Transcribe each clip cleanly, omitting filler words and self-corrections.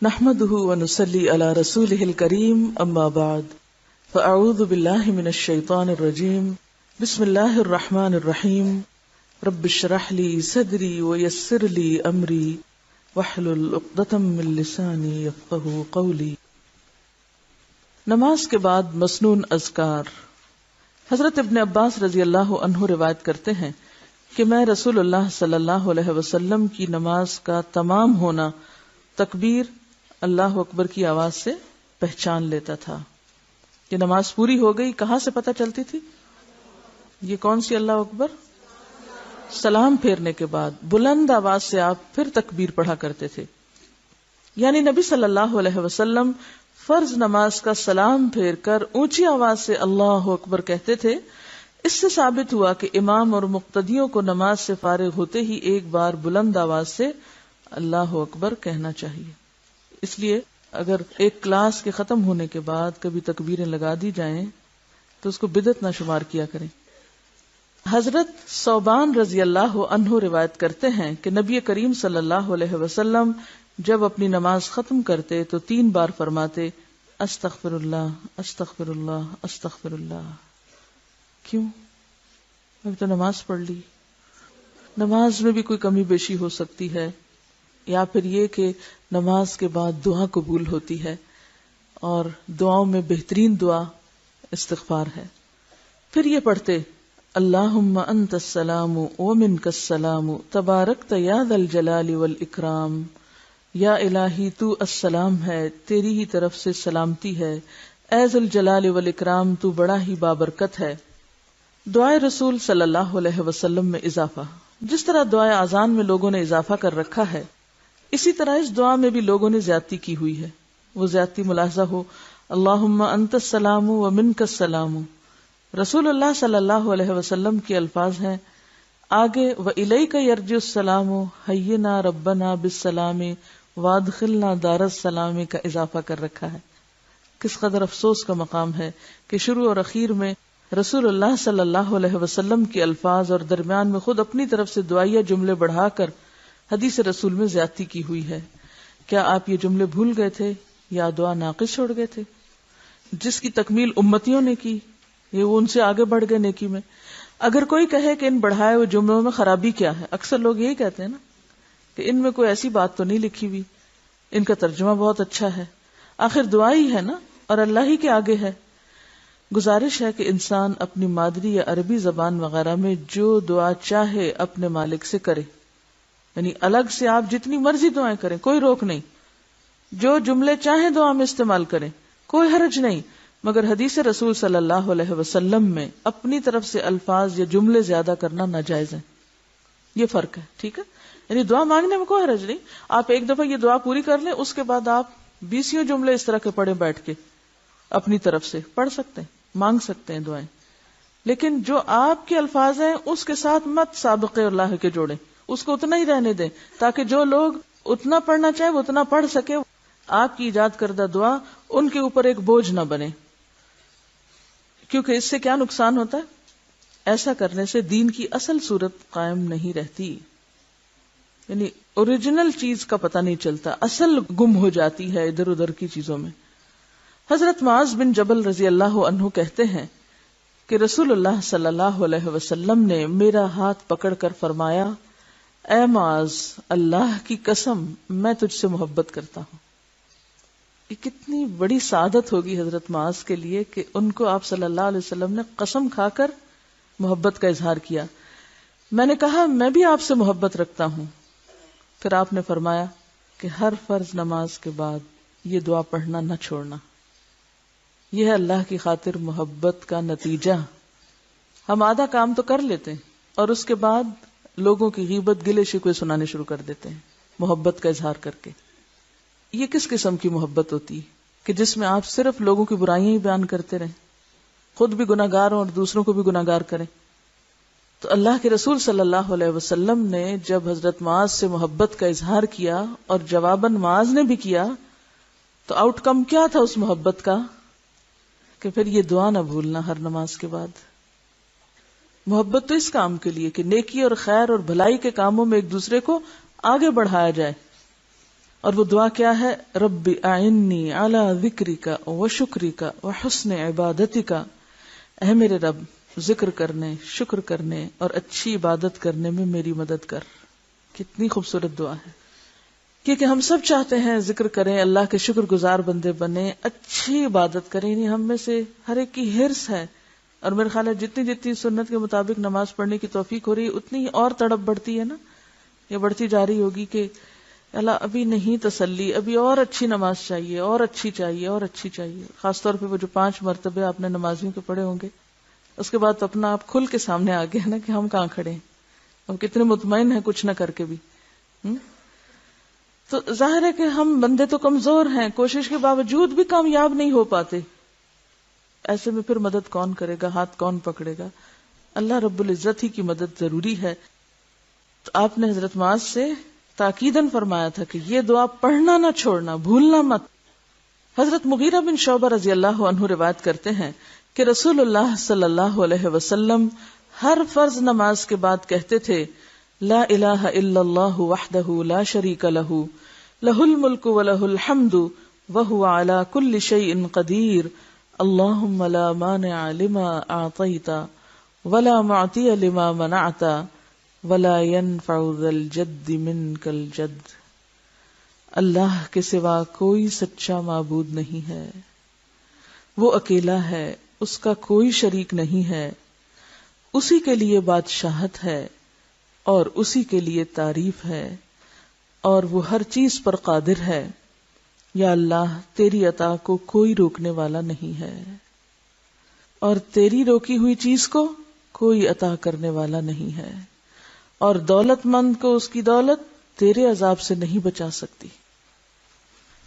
نحمده ونصلي على رسوله الكريم اما بعد فاعوذ بالله من الشيطان الرجيم بسم الله الرحمن الرحيم رب اشرح لي صدري ويسر لي امري واحلل عقدة من لساني يفقهوا قولي۔ نماز کے بعد مسنون اذکار۔ حضرت ابن عباس رضی اللہ عنہ روایت کرتے ہیں کہ میں رسول اللہ صلی اللہ علیہ وسلم کی نماز کا تمام ہونا تکبیر اللہ اکبر کی آواز سے پہچان لیتا تھا۔ یہ نماز پوری ہو گئی کہاں سے پتہ چلتی تھی؟ یہ کون سی اللہ اکبر؟ سلام پھیرنے کے بعد بلند آواز سے آپ پھر تکبیر پڑھا کرتے تھے۔ یعنی نبی صلی اللہ علیہ وسلم فرض نماز کا سلام پھیر کر اونچی آواز سے اللہ اکبر کہتے تھے۔ اس سے ثابت ہوا کہ امام اور مقتدیوں کو نماز سے فارغ ہوتے ہی ایک بار بلند آواز سے اللہ اکبر کہنا چاہیے۔ اس لیے اگر ایک کلاس کے ختم ہونے کے بعد کبھی تکبیریں لگا دی جائیں تو اس کو بدعت نہ شمار کیا کریں۔ حضرت ثوبان رضی اللہ عنہ روایت کرتے ہیں کہ نبی کریم صلی اللہ علیہ وسلم جب اپنی نماز ختم کرتے تو 3 بار فرماتے استغفر اللہ استغفر اللہ استغفر اللہ۔ کیوں؟ ابھی تو نماز پڑھ لی۔ نماز میں بھی کوئی کمی بیشی ہو سکتی ہے، یا پھر یہ کہ نماز کے بعد دعا قبول ہوتی ہے، اور دعاؤں میں بہترین دعا استغفار ہے۔ پھر یہ پڑھتے اللہم انت السلام ومنک السلام تبارکت یا ذا الجلال والاکرام۔ یا الہی تو السلام ہے، تیری ہی طرف سے سلامتی ہے، اے ذو الجلال والاکرام تو بڑا ہی بابرکت ہے۔ دعائے رسول صلی اللہ علیہ وسلم میں اضافہ۔ جس طرح دعائے اذان میں لوگوں نے اضافہ کر رکھا ہے، اسی طرح اس دعا میں بھی لوگوں نے زیادتی کی ہوئی ہے۔ وہ زیادتی ملاحظہ ہو اللہم انت السلام ومنک السلام۔ رسول اللہ صلی اللہ علیہ وسلم کے الفاظ ہیں، آگے وَإِلَيْكَ يَرْجِعُ السَّلَامُ حَيِّنَا رَبَّنَا بِالسَّلَامِ وَادْخِلْنَا دَارَ السَّلَامِ کا اضافہ کر رکھا ہے۔ کس قدر افسوس کا مقام ہے کہ شروع اور اخیر میں رسول اللہ صلی اللہ علیہ وسلم کے الفاظ اور درمیان میں خود اپنی طرف سے دعائیہ جملے بڑھا کر حدیث رسول میں زیادتی کی ہوئی ہے۔ کیا آپ یہ جملے بھول گئے تھے یا دعا ناقص چھوڑ گئے تھے؟ جس کی تکمیل امتیوں نے کی، یہ وہ ان سے آگے بڑھ گئے نیکی میں۔ اگر کوئی کہے کہ ان بڑھائے ہوئے جملوں میں خرابی کیا ہے، اکثر لوگ یہی کہتے ہیں نا کہ ان میں کوئی ایسی بات تو نہیں لکھی ہوئی، ان کا ترجمہ بہت اچھا ہے، آخر دعا ہی ہے نا اور اللہ ہی کے آگے ہے۔ گزارش ہے کہ انسان اپنی مادری یا عربی زبان وغیرہ میں جو دعا چاہے اپنے مالک سے کرے، یعنی الگ سے آپ جتنی مرضی دعائیں کریں، کوئی روک نہیں، جو جملے چاہیں دعا میں استعمال کریں، کوئی حرج نہیں، مگر حدیث رسول صلی اللہ علیہ وسلم میں اپنی طرف سے الفاظ یا جملے زیادہ کرنا ناجائز ہے۔ یہ فرق ہے، ٹھیک ہے؟ یعنی دعا مانگنے میں کوئی حرج نہیں، آپ ایک دفعہ یہ دعا پوری کر لیں، اس کے بعد آپ 20 جملے اس طرح کے پڑھیں، بیٹھ کے اپنی طرف سے پڑھ سکتے ہیں، مانگ سکتے ہیں دعائیں، لیکن جو آپ کے الفاظ ہیں اس کے ساتھ مت سابقے اللہ کے جوڑیں، اس کو اتنا ہی رہنے دیں تاکہ جو لوگ اتنا پڑھنا چاہیں وہ اتنا پڑھ سکے۔ آپ کی ایجاد کردہ دعا ان کے اوپر ایک بوجھ نہ بنے، کیونکہ اس سے کیا نقصان ہوتا ہے؟ ایسا کرنے سے دین کی اصل صورت قائم نہیں رہتی، یعنی اوریجنل چیز کا پتہ نہیں چلتا، اصل گم ہو جاتی ہے ادھر ادھر کی چیزوں میں۔ حضرت معاذ بن جبل رضی اللہ عنہ کہتے ہیں کہ رسول اللہ صلی اللہ علیہ وسلم نے میرا ہاتھ پکڑ کر فرمایا، اے معاذ، اللہ کی قسم میں تجھ سے محبت کرتا ہوں۔ یہ کتنی بڑی سعادت ہوگی حضرت معاذ کے لیے کہ ان کو آپ صلی اللہ علیہ وسلم نے قسم کھا کر محبت کا اظہار کیا۔ میں نے کہا میں بھی آپ سے محبت رکھتا ہوں۔ پھر آپ نے فرمایا کہ ہر فرض نماز کے بعد یہ دعا پڑھنا نہ چھوڑنا۔ یہ ہے اللہ کی خاطر محبت کا نتیجہ۔ ہم آدھا کام تو کر لیتے ہیں اور اس کے بعد لوگوں کی غیبت گلے شکوے سنانے شروع کر دیتے ہیں محبت کا اظہار کر کے۔ یہ کس قسم کی محبت ہوتی ہے کہ جس میں آپ صرف لوگوں کی برائیاں ہی بیان کرتے رہیں، خود بھی گناہگار ہوں اور دوسروں کو بھی گناہگار کریں؟ تو اللہ کے رسول صلی اللہ علیہ وسلم نے جب حضرت معاذ سے محبت کا اظہار کیا اور جواباً معاذ نے بھی کیا، تو آؤٹ کم کیا تھا اس محبت کا؟ کہ پھر یہ دعا نہ بھولنا ہر نماز کے بعد۔ محبت تو اس کام کے لیے کہ نیکی اور خیر اور بھلائی کے کاموں میں ایک دوسرے کو آگے بڑھایا جائے، اور وہ دعا کیا ہے؟ رب اعنی علی ذکرک و شکرک و حسن عبادتک، اے میرے رب ذکر کرنے، شکر کرنے اور اچھی عبادت کرنے میں میری مدد کر۔ کتنی خوبصورت دعا ہے، کیونکہ ہم سب چاہتے ہیں ذکر کریں، اللہ کے شکر گزار بندے بنیں، اچھی عبادت کریں، یعنی ہم میں سے ہر ایک کی حرص ہے، اور میرے خیال ہے جتنی جتنی سنت کے مطابق نماز پڑھنے کی توفیق ہو رہی ہے اتنی ہی اور تڑپ بڑھتی ہے نا، یہ بڑھتی جا رہی ہوگی کہ اللہ ابھی نہیں تسلی، ابھی اور اچھی نماز چاہیے، اور اچھی چاہیے، اور اچھی چاہیے۔ خاص طور پہ وہ جو 5 مرتبے آپ نے نمازیوں کے پڑھے ہوں گے، اس کے بعد اپنا آپ کھل کے سامنے آ گیا نا کہ ہم کہاں کھڑے ہیں، ہم کتنے مطمئن ہیں کچھ نہ کر کے بھی۔ تو ظاہر ہے کہ ہم بندے تو کمزور ہیں، کوشش کے باوجود بھی کامیاب نہیں ہو پاتے، ایسے میں پھر مدد کون کرے گا، ہاتھ کون پکڑے گا؟ اللہ رب العزت ہی کی مدد ضروری ہے۔ تو آپ نے حضرت معاذ سے تاکیداً فرمایا تھا کہ یہ دعا پڑھنا نہ چھوڑنا، بھولنا مت۔ حضرت مغیرہ بن شعبہ رضی اللہ عنہ روایت کرتے ہیں کہ رسول اللہ صلی اللہ علیہ وسلم ہر فرض نماز کے بعد کہتے تھے لا الہ الا اللہ وحدہ لا شریک لہ لہ الملک ولہ الحمد وہو علی کل شیء قدیر اللہم لا مانع لما اعطیت ولا معطی لما منعت ولا ينفع ذا الجد منک الجد۔ اللہ کے سوا کوئی سچا معبود نہیں ہے، وہ اکیلا ہے، اس کا کوئی شریک نہیں ہے، اسی کے لیے بادشاہت ہے اور اسی کے لیے تعریف ہے، اور وہ ہر چیز پر قادر ہے۔ یا اللہ تیری عطا کو کوئی روکنے والا نہیں ہے، اور تیری روکی ہوئی چیز کو کوئی عطا کرنے والا نہیں ہے، اور دولت مند کو اس کی دولت تیرے عذاب سے نہیں بچا سکتی۔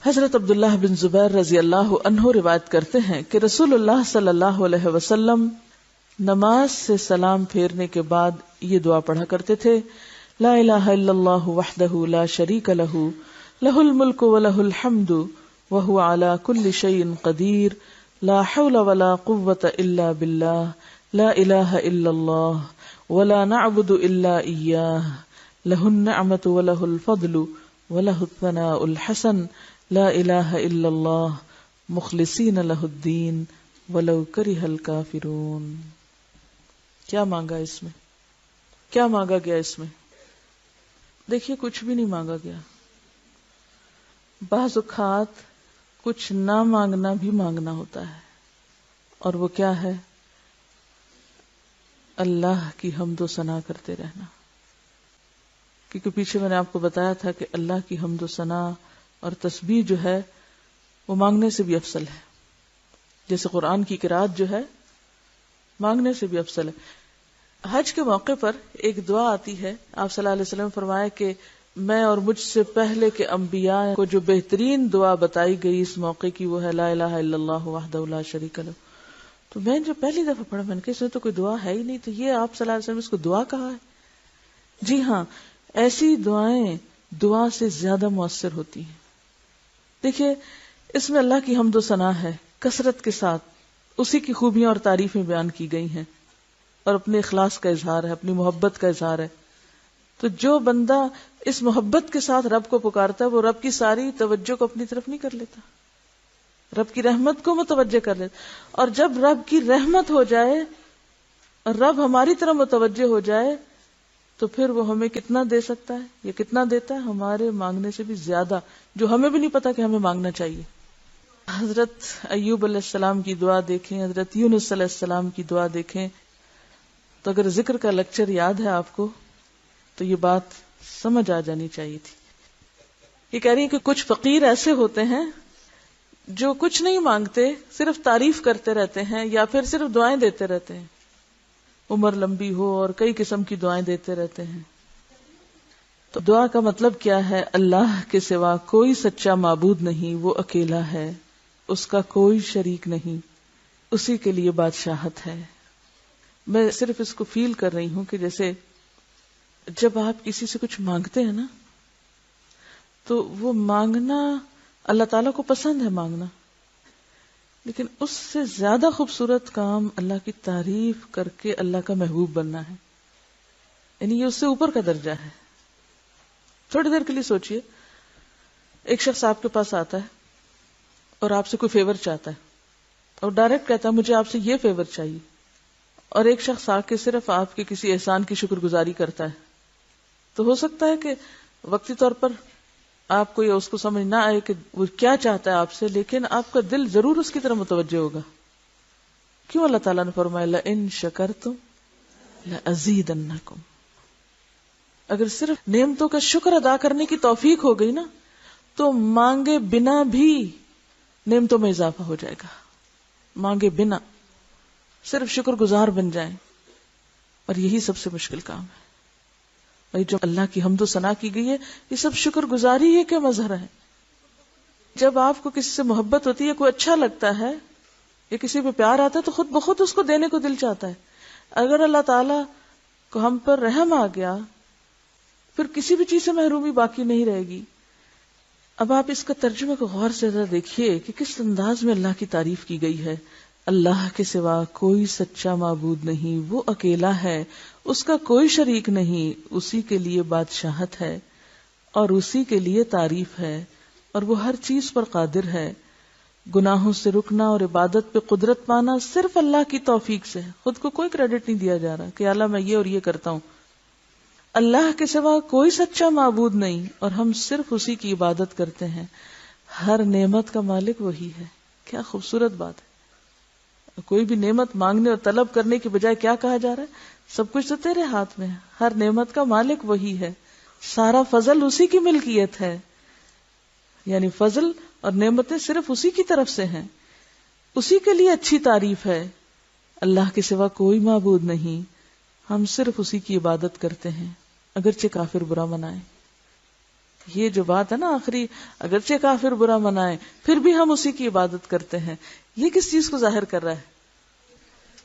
حضرت عبداللہ بن زبیر رضی اللہ عنہ روایت کرتے ہیں کہ رسول اللہ صلی اللہ علیہ وسلم نماز سے سلام پھیرنے کے بعد یہ دعا پڑھا کرتے تھے لا الہ الا اللہ وحدہ لا شریک لہ لہ الملک ولہ الحمد وہو علی کل شیء قدیر لا حول ولا قوة الا باللہ لا الہ الا اللہ ولا نعبد الا ایاہ لہ النعمۃ ولہ الفضل ولہ الثناء الحسن لا الہ الا اللہ مخلصین لہ الدین ولو کرہ الکافرون۔ کیا مانگا اس میں؟ کیا مانگا گیا اس میں؟ دیکھیے کچھ بھی نہیں مانگا گیا۔ بعض اوقات کچھ نہ مانگنا بھی مانگنا ہوتا ہے، اور وہ کیا ہے؟ اللہ کی حمد و ثنا کرتے رہنا۔ کیونکہ پیچھے میں نے آپ کو بتایا تھا کہ اللہ کی حمد و ثنا اور تسبیح جو ہے وہ مانگنے سے بھی افضل ہے، جیسے قرآن کی قرات جو ہے مانگنے سے بھی افضل ہے۔ حج کے موقع پر ایک دعا آتی ہے، آپ صلی اللہ علیہ وسلم فرمایا کہ میں اور مجھ سے پہلے کے انبیاء کو جو بہترین دعا بتائی گئی اس موقع کی وہ ہے لا الہ الا اللہ وحدہ لا شریک لہ۔ تو میں جو پہلی دفعہ پڑھا میں نے کہا اس میں تو کوئی دعا ہے ہی نہیں، تو یہ آپ صلی اللہ علیہ وسلم اس کو دعا کہا ہے؟ جی ہاں، ایسی دعائیں دعا سے زیادہ مؤثر ہوتی ہیں۔ دیکھیے اس میں اللہ کی حمد و ثنا ہے، کثرت کے ساتھ اسی کی خوبیاں اور تعریفیں بیان کی گئی ہیں، اور اپنے اخلاص کا اظہار ہے، اپنی محبت کا اظہار ہے۔ تو جو بندہ اس محبت کے ساتھ رب کو پکارتا ہے وہ رب کی ساری توجہ کو اپنی طرف نہیں کر لیتا، رب کی رحمت کو متوجہ کر لیتا۔ اور جب رب کی رحمت ہو جائے اور رب ہماری طرف متوجہ ہو جائے تو پھر وہ ہمیں کتنا دے سکتا ہے، یا کتنا دیتا ہے؟ ہمارے مانگنے سے بھی زیادہ، جو ہمیں بھی نہیں پتا کہ ہمیں مانگنا چاہیے۔ حضرت ایوب علیہ السلام کی دعا دیکھیں، حضرت یونس علیہ السلام کی دعا دیکھیں، تو اگر ذکر کا لیکچر یاد ہے آپ کو تو یہ بات سمجھ آ جانی چاہیے تھی۔ یہ کہہ رہی ہیں کہ کچھ فقیر ایسے ہوتے ہیں جو کچھ نہیں مانگتے، صرف تعریف کرتے رہتے ہیں یا پھر صرف دعائیں دیتے رہتے ہیں، عمر لمبی ہو اور کئی قسم کی دعائیں دیتے رہتے ہیں۔ تو دعا کا مطلب کیا ہے؟ اللہ کے سوا کوئی سچا معبود نہیں، وہ اکیلا ہے، اس کا کوئی شریک نہیں، اسی کے لیے بادشاہت ہے۔ میں صرف اس کو فیل کر رہی ہوں کہ جیسے جب آپ کسی سے کچھ مانگتے ہیں نا تو وہ مانگنا اللہ تعالیٰ کو پسند ہے مانگنا، لیکن اس سے زیادہ خوبصورت کام اللہ کی تعریف کر کے اللہ کا محبوب بننا ہے، یعنی یہ اس سے اوپر کا درجہ ہے۔ تھوڑی دیر کے لیے سوچئے، ایک شخص آپ کے پاس آتا ہے اور آپ سے کوئی فیور چاہتا ہے اور ڈائریکٹ کہتا ہے مجھے آپ سے یہ فیور چاہیے، اور ایک شخص آ کے صرف آپ کے کسی احسان کی شکر گزاری کرتا ہے، تو ہو سکتا ہے کہ وقتی طور پر آپ کو یا اس کو سمجھ نہ آئے کہ وہ کیا چاہتا ہے آپ سے، لیکن آپ کا دل ضرور اس کی طرف متوجہ ہوگا. کیوں اللہ تعالیٰ نے فرمایا لئن شکرتم لأزیدنکم. اگر صرف نعمتوں کا شکر ادا کرنے کی توفیق ہو گئی نا تو مانگے بنا بھی نعمتوں میں اضافہ ہو جائے گا. مانگے بنا صرف شکر گزار بن جائیں، اور یہی سب سے مشکل کام ہے. بھائی جو اللہ کی حمد و ثنا کی گئی ہے یہ سب شکر گزاری ہے کہ مظہر ہے. جب آپ کو کسی سے محبت ہوتی ہے، کوئی اچھا لگتا ہے یا کسی پہ پیار آتا ہے تو خود بخود اس کو دینے کو دل چاہتا ہے. اگر اللہ تعالیٰ کو ہم پر رحم آ گیا پھر کسی بھی چیز سے محرومی باقی نہیں رہے گی. اب آپ اس کا ترجمے کو غور سے ذرا دیکھیے کہ کس انداز میں اللہ کی تعریف کی گئی ہے. اللہ کے سوا کوئی سچا معبود نہیں، وہ اکیلا ہے، اس کا کوئی شریک نہیں، اسی کے لیے بادشاہت ہے اور اسی کے لیے تعریف ہے، اور وہ ہر چیز پر قادر ہے. گناہوں سے رکنا اور عبادت پہ قدرت پانا صرف اللہ کی توفیق سے ہے. خود کو کوئی کریڈٹ نہیں دیا جا رہا کہ اللہ میں یہ اور یہ کرتا ہوں. اللہ کے سوا کوئی سچا معبود نہیں اور ہم صرف اسی کی عبادت کرتے ہیں. ہر نعمت کا مالک وہی ہے. کیا خوبصورت بات ہے. کوئی بھی نعمت مانگنے اور طلب کرنے کی بجائے کیا کہا جا رہا ہے؟ سب کچھ تو تیرے ہاتھ میں ہے، ہر نعمت کا مالک وہی ہے، سارا فضل اسی کی ملکیت ہے. یعنی فضل اور نعمتیں صرف اسی کی طرف سے ہیں، اسی کے لیے اچھی تعریف ہے. اللہ کے سوا کوئی معبود نہیں، ہم صرف اسی کی عبادت کرتے ہیں اگرچہ کافر برا منائے. یہ جو بات ہے نا آخری، اگرچہ کافر برا منائے پھر بھی ہم اسی کی عبادت کرتے ہیں، یہ کس چیز کو ظاہر کر رہا ہے؟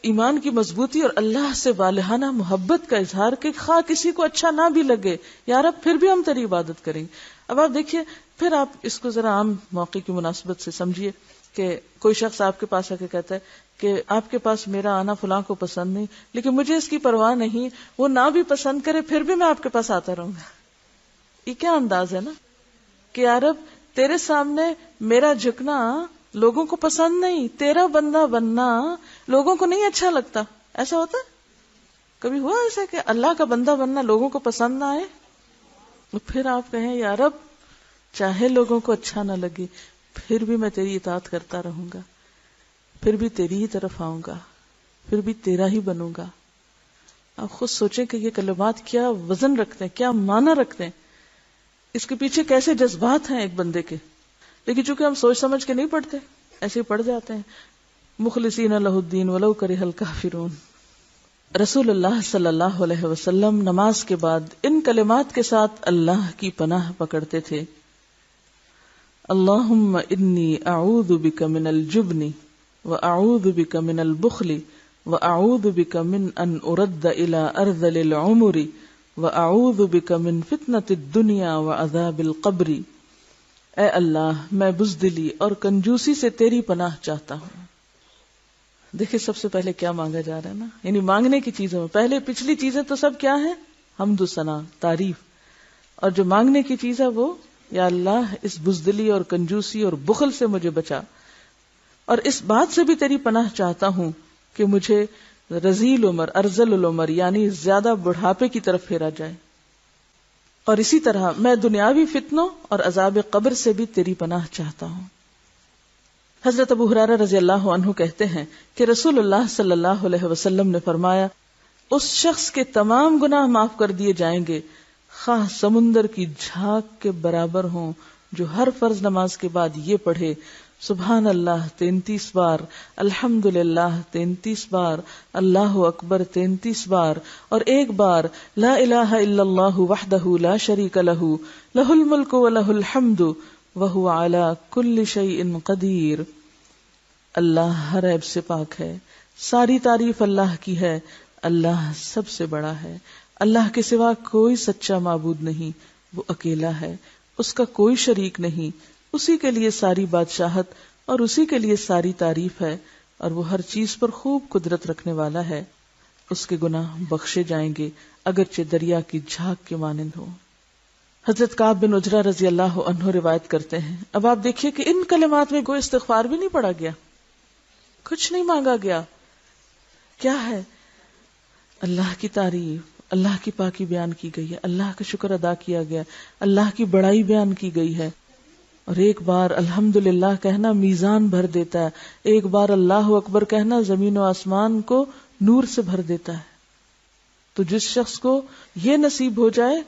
ایمان کی مضبوطی اور اللہ سے والہانہ محبت کا اظہار کہ خواہ کسی کو اچھا نہ بھی لگے یار اب پھر بھی ہم تیری عبادت کریں گے. اب آپ دیکھیے، پھر آپ اس کو ذرا عام موقع کی مناسبت سے سمجھیے کہ کوئی شخص آپ کے پاس آ کے کہتا ہے کہ آپ کے پاس میرا آنا فلاں کو پسند نہیں، لیکن مجھے اس کی پرواہ نہیں، وہ نہ بھی پسند کرے پھر بھی میں آپ کے پاس آتا رہوں گا. یہ کیا انداز ہے نا کہ یار اب تیرے سامنے میرا جھکنا لوگوں کو پسند نہیں، تیرا بندہ بننا لوگوں کو نہیں اچھا لگتا. ایسا ہوتا ہے؟ کبھی ہوا ایسا کہ اللہ کا بندہ بننا لوگوں کو پسند نہ آئے؟ پھر آپ کہیں یا رب چاہے لوگوں کو اچھا نہ لگے پھر بھی میں تیری اطاعت کرتا رہوں گا، پھر بھی تیری ہی طرف آؤں گا، پھر بھی تیرا ہی بنوں گا. آپ خود سوچیں کہ یہ کلمات کیا وزن رکھتے ہیں، کیا معنی رکھتے ہیں، اس کے پیچھے کیسے جذبات ہیں ایک بندے کے. لیکن چونکہ ہم سوچ سمجھ کے نہیں پڑھتے، ایسے ہی پڑھ جاتے ہیں. مخلصین لہ الدین ولو کرہ الکافرون. رسول اللہ صلی اللہ علیہ وسلم نماز کے بعد ان کلمات کے ساتھ اللہ کی پناہ پکڑتے تھے. اللہم انی اعوذ بک من الجبن واعوذ بک من البخل واعوذ بک من ان ارد الى ارذل العمر واعوذ بک من فتنۃ الدنیا وعذاب القبر. اے اللہ میں بزدلی اور کنجوسی سے تیری پناہ چاہتا ہوں. دیکھیں سب سے پہلے کیا مانگا جا رہا ہے نا، یعنی مانگنے کی چیزوں میں پہلے پچھلی چیزیں تو سب کیا ہیں؟ حمد و ثنا، تعریف. اور جو مانگنے کی چیز ہے وہ یا اللہ اس بزدلی اور کنجوسی اور بخل سے مجھے بچا، اور اس بات سے بھی تیری پناہ چاہتا ہوں کہ مجھے رذیل عمر، ارذل العمر یعنی زیادہ بڑھاپے کی طرف پھیرا جائے. اور اسی طرح میں دنیاوی فتنوں اور عذاب قبر سے بھی تیری پناہ چاہتا ہوں. حضرت ابو ہریرہ رضی اللہ عنہ کہتے ہیں کہ رسول اللہ صلی اللہ علیہ وسلم نے فرمایا اس شخص کے تمام گناہ معاف کر دیے جائیں گے خواہ سمندر کی جھاگ کے برابر ہوں، جو ہر فرض نماز کے بعد یہ پڑھے سبحان اللہ 33 بار، الحمدللہ 33 بار، اللہ اکبر 33 بار، اور ایک بار لا الہ الا اللہ وحدہ لا شریک لہ لہ الملک ولہ الحمد وہو علی کل شیء قدیر. اللہ ہر عیب سے پاک ہے، ساری تعریف اللہ کی ہے، اللہ سب سے بڑا ہے، اللہ کے سوا کوئی سچا معبود نہیں، وہ اکیلا ہے، اس کا کوئی شریک نہیں، اسی کے لیے ساری بادشاہت اور اسی کے لیے ساری تعریف ہے، اور وہ ہر چیز پر خوب قدرت رکھنے والا ہے. اس کے گناہ بخشے جائیں گے اگرچہ دریا کی جھاگ کے مانند ہو. حضرت کعب بن عجرہ رضی اللہ عنہ روایت کرتے ہیں، اب آپ دیکھیے کہ ان کلمات میں کوئی استغفار بھی نہیں پڑھا گیا، کچھ نہیں مانگا گیا. کیا ہے؟ اللہ کی تعریف، اللہ کی پاکی بیان کی گئی ہے، اللہ کا شکر ادا کیا گیا، اللہ کی بڑائی بیان کی گئی ہے. اور ایک بار الحمدللہ کہنا میزان بھر دیتا ہے، ایک بار اللہ اکبر کہنا زمین و آسمان کو نور سے بھر دیتا ہے. تو جس شخص کو یہ نصیب ہو جائے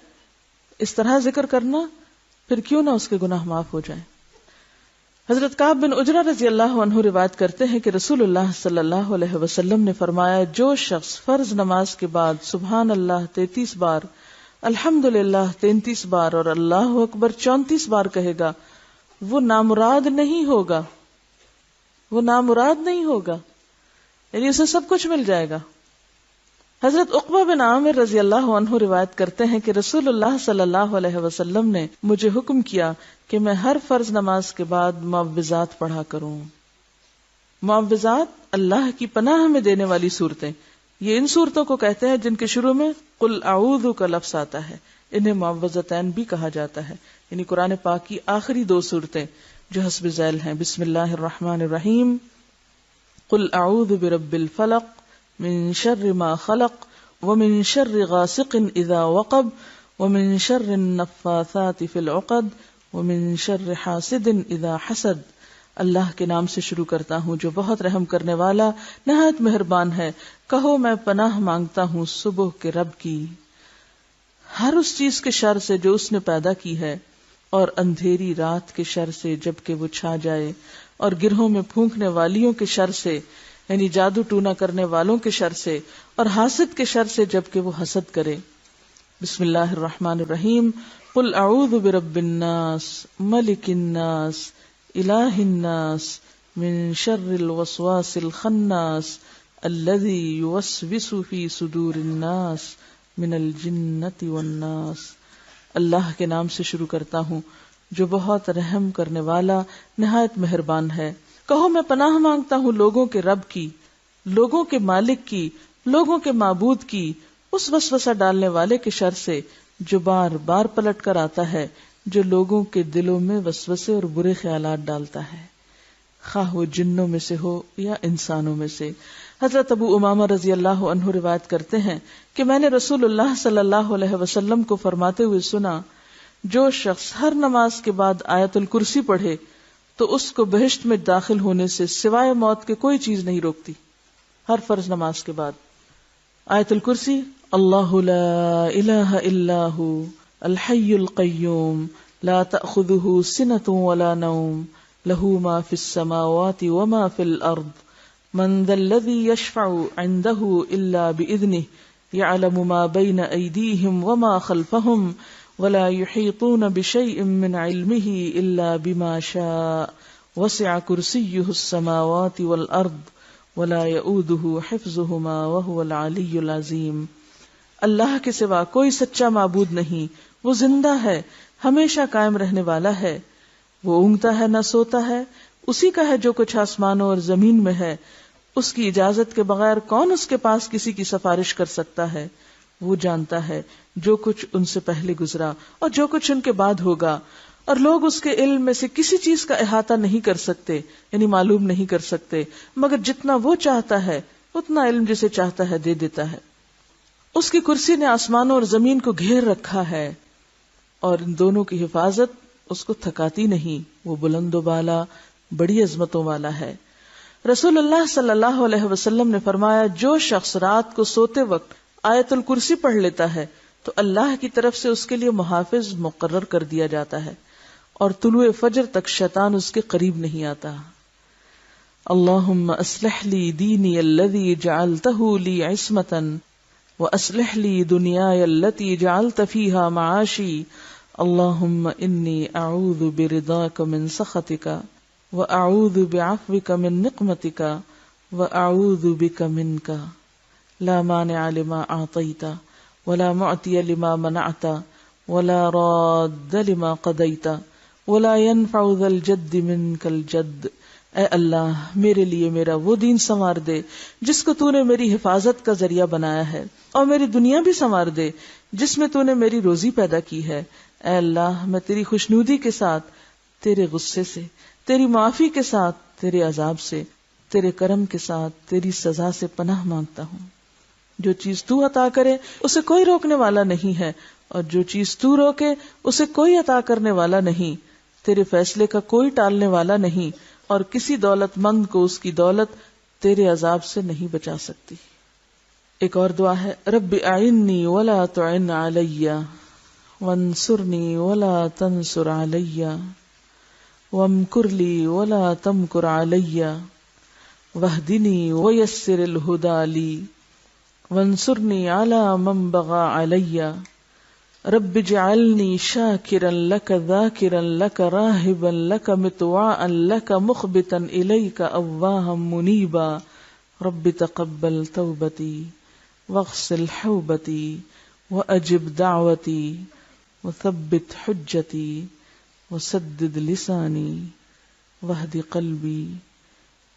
اس طرح ذکر کرنا، پھر کیوں نہ اس کے گناہ معاف ہو جائیں. حضرت کعب بن عجرہ رضی اللہ عنہ روایت کرتے ہیں کہ رسول اللہ صلی اللہ علیہ وسلم نے فرمایا، جو شخص فرض نماز کے بعد سبحان اللہ 33 بار، الحمدللہ 33 بار اور اللہ اکبر 34 بار کہے گا، وہ نامراد نہیں ہوگا، وہ نامراد نہیں ہوگا، یعنی اسے سب کچھ مل جائے گا. حضرت عقبہ بن عامر رضی اللہ عنہ روایت کرتے ہیں کہ رسول اللہ صلی اللہ علیہ وسلم نے مجھے حکم کیا کہ میں ہر فرض نماز کے بعد معوذات پڑھا کروں. معوذات اللہ کی پناہ میں دینے والی صورتیں، یہ ان صورتوں کو کہتے ہیں جن کے شروع میں قل اعوذ کا لفظ آتا ہے، انہیں معوذتین بھی کہا جاتا ہے. یعنی قرآن پاک کی آخری 2 صورتیں جو حسب ذیل ہیں، بسم اللہ الرحمن الرحیم، قل اعوذ برب الفلق من شر ما خلق ومن شر غاسق اذا وقب ومن شر النفاثات في العقد ومن شر حاسد اذا حسد. اللہ کے نام سے شروع کرتا ہوں جو بہت رحم کرنے والا نہایت مہربان ہے. کہو میں پناہ مانگتا ہوں صبح کے رب کی، ہر اس چیز کے شر سے جو اس نے پیدا کی ہے، اور اندھیری رات کے شر سے جبکہ وہ چھا جائے، اور گرہوں میں پھونکنے والیوں کے شر سے یعنی جادو ٹونا کرنے والوں کے شر سے، اور حاسد کے شر سے جبکہ وہ حسد کرے. بسم اللہ الرحمن الرحیم، قل اعوذ برب الناس ملک الناس الہ الناس من شر الوسواس الخناس الذی یوسوس فی صدور الناس من الجنۃ والناس. اللہ کے نام سے شروع کرتا ہوں جو بہت رحم کرنے والا نہایت مہربان ہے. کہو میں پناہ مانگتا ہوں لوگوں کے رب کی، لوگوں کے مالک کی، لوگوں کے معبود کی، اس وسوسہ ڈالنے والے کے شر سے جو بار بار پلٹ کر آتا ہے، جو لوگوں کے دلوں میں وسوسے اور برے خیالات ڈالتا ہے، خواہ وہ جنوں میں سے ہو یا انسانوں میں سے. حضرت ابو امامہ رضی اللہ عنہ روایت کرتے ہیں کہ میں نے رسول اللہ صلی اللہ علیہ وسلم کو فرماتے ہوئے سنا، جو شخص ہر نماز کے بعد آیت الکرسی پڑھے تو اس کو بہشت میں داخل ہونے سے سوائے موت کے کوئی چیز نہیں روکتی. ہر فرض نماز کے بعد آیت الکرسی، اللہ لا الہ الا ہو الحی القیوم لا تأخذہ سنۃ ولا نوم لہ ما فی السماوات وما فی الارض من ذا الذی یشفع عندہ الا بإذنہ یعلم ما بین ایدیہم وما خلفہم ولا يحيطون بشيء من علمه إلا بما شاء وسع كرسيه السماوات والأرض ولا يؤوده حفظهما وهو العلي العظيم. اللہ کے سوا کوئی سچا معبود نہیں، وہ زندہ ہے، ہمیشہ قائم رہنے والا ہے، وہ اونگتا ہے نہ سوتا ہے، اسی کا ہے جو کچھ آسمانوں اور زمین میں ہے، اس کی اجازت کے بغیر کون اس کے پاس کسی کی سفارش کر سکتا ہے. وہ جانتا ہے جو کچھ ان سے پہلے گزرا اور جو کچھ ان کے بعد ہوگا، اور لوگ اس کے علم میں سے کسی چیز کا احاطہ نہیں کر سکتے، یعنی معلوم نہیں کر سکتے، مگر جتنا وہ چاہتا ہے اتنا علم جسے چاہتا ہے دے دیتا ہے. اس کی کرسی نے آسمانوں اور زمین کو گھیر رکھا ہے، اور ان دونوں کی حفاظت اس کو تھکاتی نہیں. وہ بلند و بالا بڑی عظمتوں والا ہے. رسول اللہ صلی اللہ علیہ وسلم نے فرمایا، جو شخص رات کو سوتے وقت آیت الکرسی پڑھ لیتا ہے تو اللہ کی طرف سے اس کے لیے محافظ مقرر کر دیا جاتا ہے، اور طلوع فجر تک شیطان اس کے قریب نہیں آتا. اللہم اصلح لی دینی الذی جعلتہ لی عصمتا واصلح لی دنیای التي جعلت فیہا معاشی. اللہم انی اعوذ برضاک من سخطک واعوذ بعفوک من نقمتک واعوذ بک منک لا مانع لما اعطیت ولا معطی لما منعت ولا راد لما قضیت ولا ينفع ذا الجد منک الجد. اے اللہ میرے لیے میرا وہ دین سنوار دے جس کو تو نے میری حفاظت کا ذریعہ بنایا ہے، اور میری دنیا بھی سنوار دے جس میں تو نے میری روزی پیدا کی ہے. اے اللہ میں تیری خوشنودی کے ساتھ تیرے غصے سے، تیری معافی کے ساتھ تیرے عذاب سے، تیرے کرم کے ساتھ تیری سزا سے پناہ مانگتا ہوں۔ جو چیز تو عطا کرے اسے کوئی روکنے والا نہیں ہے، اور جو چیز تو روکے اسے کوئی عطا کرنے والا نہیں، تیرے فیصلے کا کوئی ٹالنے والا نہیں، اور کسی دولت مند کو اس کی دولت تیرے عذاب سے نہیں بچا سکتی۔ ایک اور دعا ہے، رب اعنی ولا تعن علی وانصرنی ولا تنصر علی وامکر لی ولا تمکر علی واہدنی ویسر الہدی لی وانصرنی علی من بغى علی رب اجعلنی شاکرا لک ذاکرا لک راہبا لک مطواعا لک مخبتا الیک اواہا منیبا رب تقبل توبتی واغسل حوبتی واجب دعوتی وثبت حجتی وسدد لسانی واہد قلبی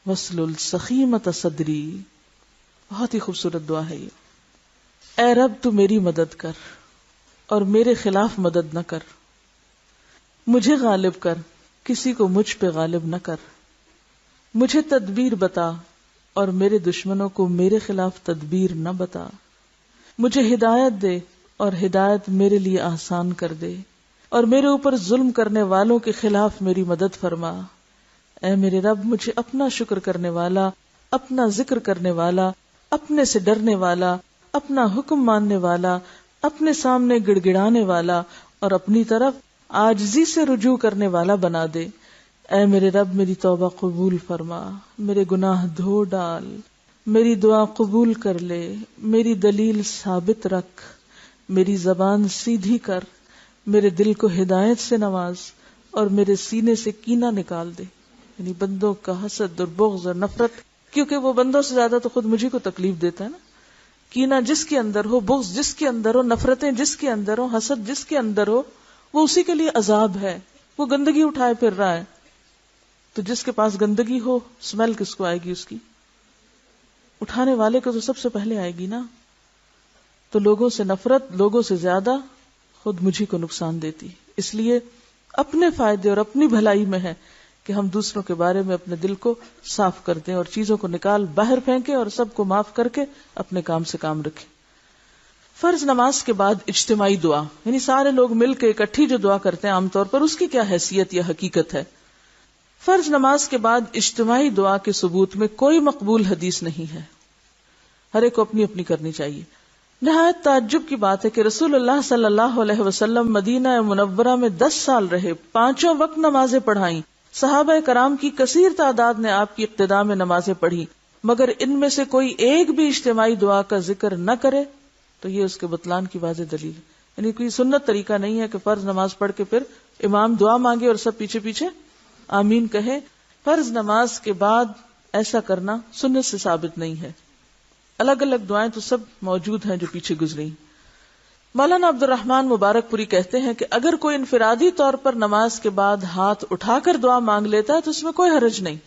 واسلل سخیمۃ صدری۔ بہت ہی خوبصورت دعا ہے یہ۔ اے رب تو میری مدد کر اور میرے خلاف مدد نہ کر، مجھے غالب کر، کسی کو مجھ پہ غالب نہ کر، مجھے تدبیر بتا اور میرے دشمنوں کو میرے خلاف تدبیر نہ بتا، مجھے ہدایت دے اور ہدایت میرے لیے آسان کر دے، اور میرے اوپر ظلم کرنے والوں کے خلاف میری مدد فرما۔ اے میرے رب مجھے اپنا شکر کرنے والا، اپنا ذکر کرنے والا، اپنے سے ڈرنے والا، اپنا حکم ماننے والا، اپنے سامنے گڑ گڑانے والا اور اپنی طرف عاجزی سے رجوع کرنے والا بنا دے۔ اے میرے رب میری توبہ قبول فرما، میرے گناہ دھو ڈال، میری دعا قبول کر لے، میری دلیل ثابت رکھ، میری زبان سیدھی کر، میرے دل کو ہدایت سے نواز اور میرے سینے سے کینہ نکال دے، یعنی بندوں کا حسد اور بغض اور نفرت، کیونکہ وہ بندوں سے زیادہ تو خود مجھے کو تکلیف دیتا ہے نا۔ کینہ جس کے اندر ہو، بغض جس کے اندر ہو، نفرتیں جس کے اندر ہو، حسد جس کے اندر ہو، وہ اسی کے لیے عذاب ہے، وہ گندگی اٹھائے پھر رہا ہے۔ تو جس کے پاس گندگی ہو، اسمیل کس کو آئے گی اس کی؟ اٹھانے والے کو تو سب سے پہلے آئے گی نا۔ تو لوگوں سے نفرت لوگوں سے زیادہ خود مجھے کو نقصان دیتی، اس لیے اپنے فائدے اور اپنی بھلائی میں ہے کہ ہم دوسروں کے بارے میں اپنے دل کو صاف کر دیں اور چیزوں کو نکال باہر پھینکیں اور سب کو معاف کر کے اپنے کام سے کام رکھیں۔ فرض نماز کے بعد اجتماعی دعا، یعنی سارے لوگ مل کے اکٹھی جو دعا کرتے ہیں عام طور پر، اس کی کیا حیثیت یا حقیقت ہے؟ فرض نماز کے بعد اجتماعی دعا کے ثبوت میں کوئی مقبول حدیث نہیں ہے، ہر ایک کو اپنی اپنی کرنی چاہیے۔ نہایت تعجب کی بات ہے کہ رسول اللہ صلی اللہ علیہ وسلم مدینہ منورہ میں 10 سال رہے، 5 وقت نمازیں پڑھائیں، صحابہ کرام کی کثیر تعداد نے آپ کی اقتداء میں نمازیں پڑھی، مگر ان میں سے کوئی ایک بھی اجتماعی دعا کا ذکر نہ کرے تو یہ اس کے بطلان کی واضح دلیل ہے۔ یعنی کوئی سنت طریقہ نہیں ہے کہ فرض نماز پڑھ کے پھر امام دعا مانگے اور سب پیچھے پیچھے آمین کہے۔ فرض نماز کے بعد ایسا کرنا سنت سے ثابت نہیں ہے۔ الگ الگ دعائیں تو سب موجود ہیں جو پیچھے گزری۔ مولانا عبد الرحمن مبارک پوری کہتے ہیں کہ اگر کوئی انفرادی طور پر نماز کے بعد ہاتھ اٹھا کر دعا مانگ لیتا ہے تو اس میں کوئی حرج نہیں۔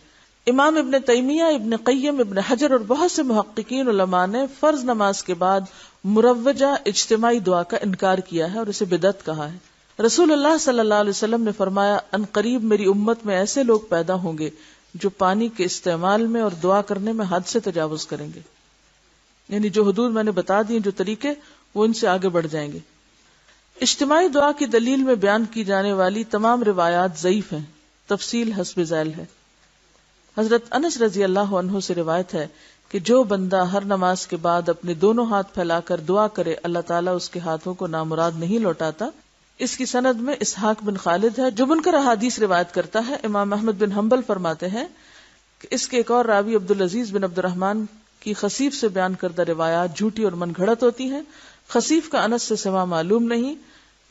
امام ابن تیمیہ، ابن قیم، ابن حجر اور بہت سے محققین علماء نے فرض نماز کے بعد مروجہ اجتماعی دعا کا انکار کیا ہے اور اسے بدعت کہا ہے۔ رسول اللہ صلی اللہ علیہ وسلم نے فرمایا، ان قریب میری امت میں ایسے لوگ پیدا ہوں گے جو پانی کے استعمال میں اور دعا کرنے میں حد سے تجاوز کریں گے، یعنی جو حدود میں نے بتا دی، جو طریقے، وہ ان سے آگے بڑھ جائیں گے۔ اجتماعی دعا کی دلیل میں بیان کی جانے والی تمام روایات ضعیف ہیں، تفصیل حسب ذیل ہے۔ حضرت انس رضی اللہ عنہ سے روایت ہے کہ جو بندہ ہر نماز کے بعد اپنے دونوں ہاتھ پھیلا کر دعا کرے، اللہ تعالیٰ اس کے ہاتھوں کو نامراد نہیں لوٹاتا۔ اس کی سند میں اسحاق بن خالد ہے جو منکر احادیث روایت کرتا ہے۔ امام احمد بن حنبل فرماتے ہیں کہ اس کے ایک اور راوی عبدالعزیز بن عبد الرحمن کی خصیف سے بیان کردہ روایات جھوٹی اور من گھڑت ہوتی ہیں۔ خصیف کا انس سے سوا معلوم نہیں،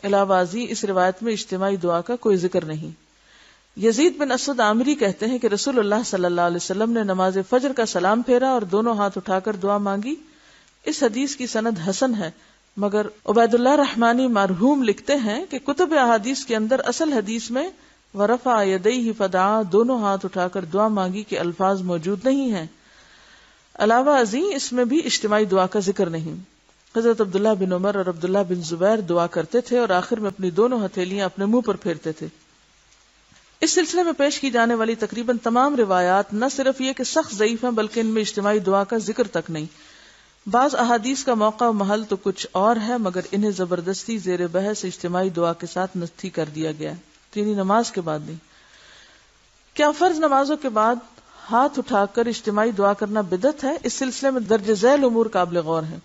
علاوہ ازیں اس روایت میں اجتماعی دعا کا کوئی ذکر نہیں۔ یزید بن اسود عامری کہتے ہیں کہ رسول اللہ صلی اللہ علیہ وسلم نے نماز فجر کا سلام پھیرا اور دونوں ہاتھ اٹھا کر دعا مانگی۔ اس حدیث کی سند حسن ہے، مگر عبید اللہ رحمانی مرحوم لکھتے ہیں کہ کتب احادیث کے اندر اصل حدیث میں ورفع یدیہ فدعا، دونوں ہاتھ اٹھا کر دعا مانگی کے الفاظ موجود نہیں ہیں۔ علاوہ ازیں اس میں بھی اجتماعی دعا کا ذکر نہیں۔ حضرت عبداللہ بن عمر اور عبداللہ بن زبیر دعا کرتے تھے اور آخر میں اپنی دونوں ہتھیلیاں اپنے منہ پر پھیرتے تھے۔ اس سلسلے میں پیش کی جانے والی تقریباً تمام روایات نہ صرف یہ کہ سخت ضعیف ہیں بلکہ ان میں اجتماعی دعا کا ذکر تک نہیں۔ بعض احادیث کا موقع و محل تو کچھ اور ہے مگر انہیں زبردستی زیر بحث اجتماعی دعا کے ساتھ نتھی کر دیا گیا ہے، یعنی نماز کے بعد نہیں۔ کیا فرض نمازوں کے بعد ہاتھ اٹھا کر اجتماعی دعا کرنا بدعت ہے؟ اس سلسلے میں درج ذیل امور قابل غور ہیں۔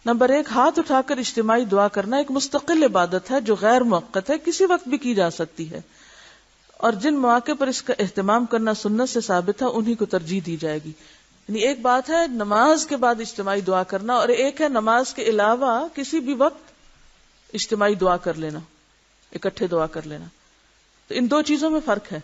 نمبر 1، ہاتھ اٹھا کر اجتماعی دعا کرنا ایک مستقل عبادت ہے جو غیر موقت ہے، کسی وقت بھی کی جا سکتی ہے، اور جن مواقع پر اس کا اہتمام کرنا سنت سے ثابت ہے انہی کو ترجیح دی جائے گی۔ یعنی ایک بات ہے نماز کے بعد اجتماعی دعا کرنا، اور ایک ہے نماز کے علاوہ کسی بھی وقت اجتماعی دعا کر لینا، اکٹھے دعا کر لینا۔ تو ان دو چیزوں میں فرق ہے۔